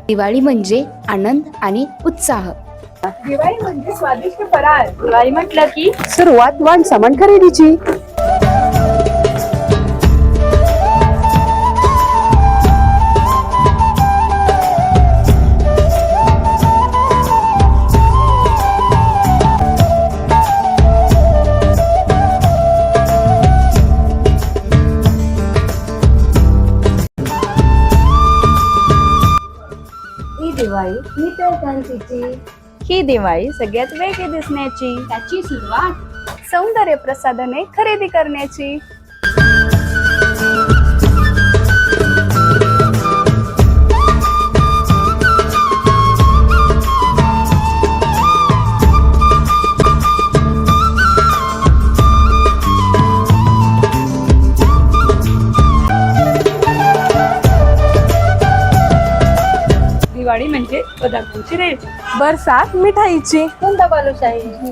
दिवाळी म्हणजे आनंद आणि उत्साह. दिवाळी म्हणजे स्वादिष्ट फराळ. दिवाळी म्हटलं की सुरुवात वाण सामान खरेदीची. ही दिवाळी नितळकांतीची. ही दिवाळी सगळ्यात वेगळी दिसण्याची. त्याची सुरुवात सौंदर्य प्रसाधने खरेदी करण्याची. दिवाळी म्हणजे पदार्थांची रेल. बरसात मिठाईची. कोणता बालुशाही.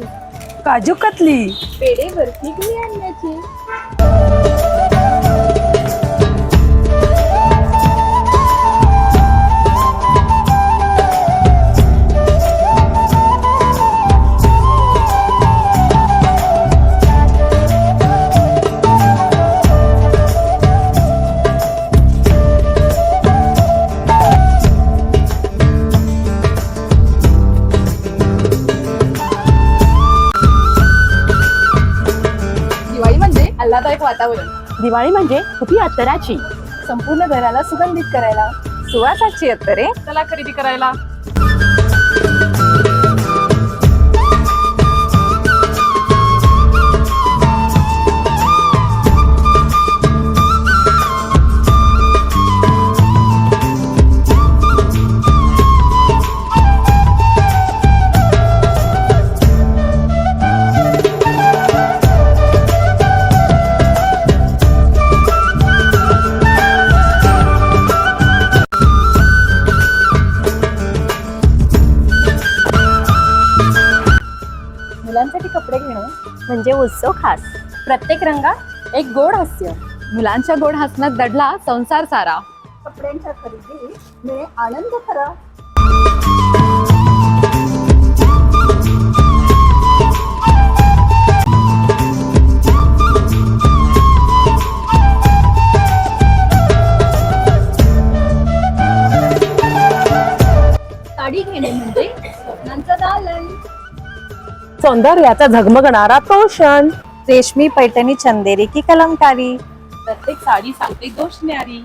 काजू कतली. पेढे बर्फी घरी आणण्याची. दिवाळी म्हणजे आल्हाददायक वातावरण. दिवाळी म्हणजे खुपी अत्तराची. संपूर्ण घराला सुगंधित करायला. सुवासाची अत्तरे चला खरेदी करायला. मुलांसाठी कपडे घेणं म्हणजे उत्सव खास. प्रत्येक रंगात एक गोड हास्य. मुलांच्या गोड हसण्यात दडला संसार सारा. कपड्यांच्या खरेदी मिळे आनंद खरा. साडी घेणे म्हणजे स्वप्नांचं दालन. सौंदर्याचा झगमगणारा तो क्षण. रेशमी पैठणी चंदेरी की कलमकारी. प्रत्येक साडी सांगते गोष्ट न्यारी.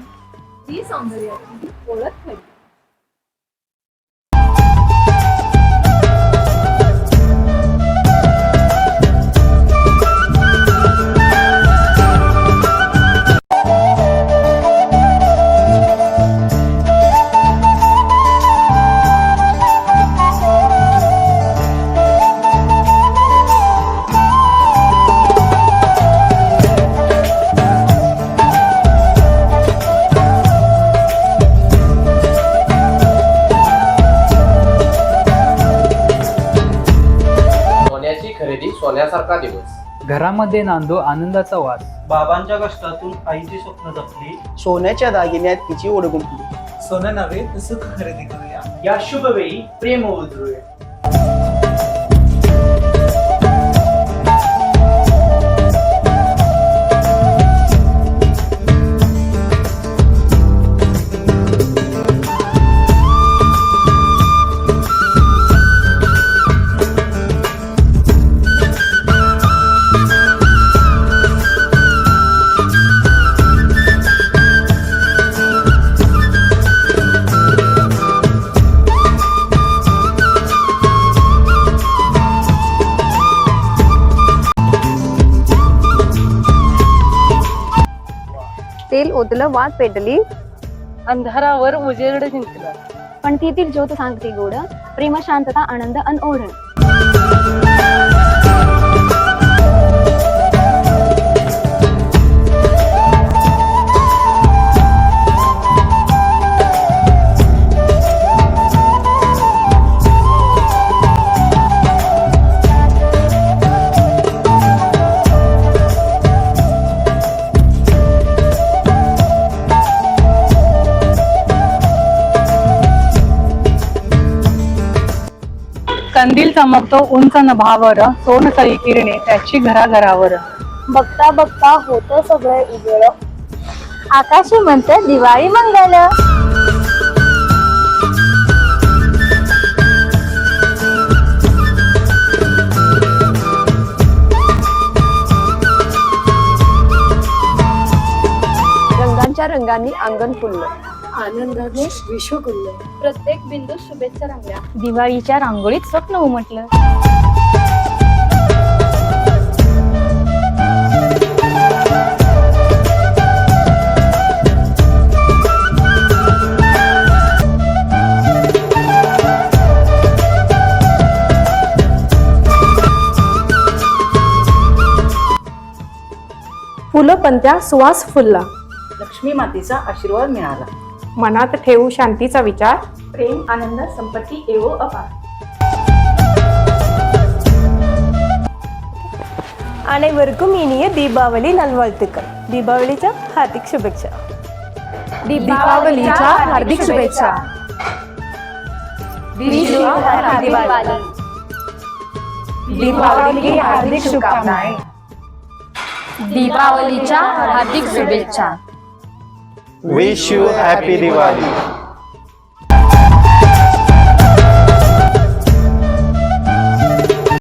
ही सौंदर्याची ओळख खरी. सोन्याची खरेदी सोन्यासारखा दिवस. घरामध्ये नांदो आनंदाचा वास. बाबांच्या कष्टातून आईची स्वप्न जपली. सोन्याच्या दागिन्यात तिची ओढ गुंतली. सोनं नव्हे तर सुख खरेदी करूया. या शुभ वेळी प्रेम उजळूया. तेल ओतलं वात पेटली. अंधारावर उजेड जिंकला. पण तेथील ज्योत सांगते गोड, प्रेम शांतता आनंद अन ओढ. कंदील चमकतो उंच नभावर, सोनसळी किरणे त्याची घराघरावर. बघता बघता होतं सगळं उजळ. आकाशी म्हणते दिवाळी मंगल. रंगांच्या रंगांनी अंगण फुललं. आनंदाने विश्वकुल्ल. प्रत्येक बिंदू शुभेच्छा रंगल्या. दिवाळीच्या रांगोळीत स्वप्न उमटलं. फुलं पंत्या सुवास फुलला. लक्ष्मी मातेचा आशीर्वाद मिळाला. मनात ठेवू शांतीचा विचार. प्रेम आनंद संपत्ती एवो अपार. அனைவருக்கும் இனிய தீபாவளி நல்வாழ்த்துக்கள். दीपावलीच्या हार्दिक शुभेच्छा. दीपावलीच्या हार्दिक शुभेच्छा. दीपावली की हार्दिक शुभकामनाएं. दीपावलीच्या हार्दिक शुभेच्छा. Wish you happy Diwali.